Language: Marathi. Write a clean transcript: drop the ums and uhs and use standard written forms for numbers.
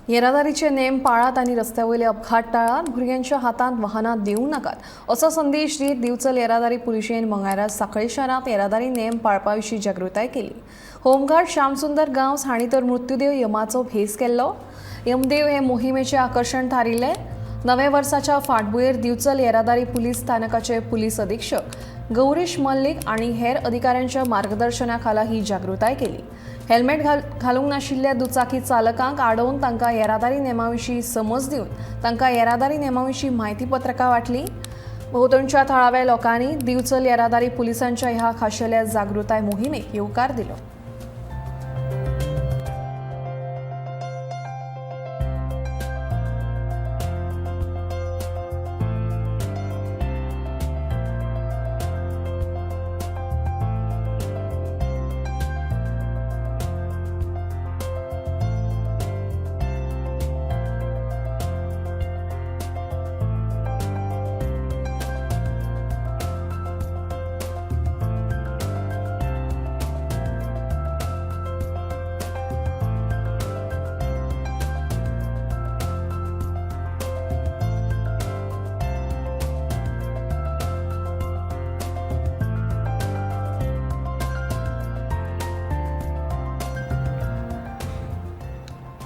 येरादारीचे नेम पाळात आणि रस्त्यावयले अपघात टाळात, भुरग्यांच्या हातांत वाहनां दिवं नाकात असो संदेश दीत दिवचल येरादारी पुलिशेन मंगळारा सांखळी शारांत येरादारी नेम पाळपाविशीं जागृताय केली। होमगार्ड श्यामसुंदर गांवस हांणी तर मृत्यूदेव यमाचो भेस केल्लो। यमदेव हे मोहिमेचे आकर्षण थारिल्ले। नवे वर्साच्या फाटभुंयेर दिवचल येरादारी पुलीस स्थानकाचे पुलीस अधीक्षक गौरीश मल्लिक आणि हेर अधिकाऱ्यांच्या मार्गदर्शनाखाला ही जागृताय केली। हेल्मेट घालूंक नाशिल्ल्या दुचाकी चालकांक आडोवन तांकां येरादारी नेमाविशीं समज दिवन तांकां येरादारी नेमाविशीं म्हायती पत्रकां वाटली। भोंवतणच्या थळाव्या लोकांनी दिवचल येरादारी पुलिसांच्या ह्या खाशेल्या जागृताय मोहिमेक येवकार दिलो।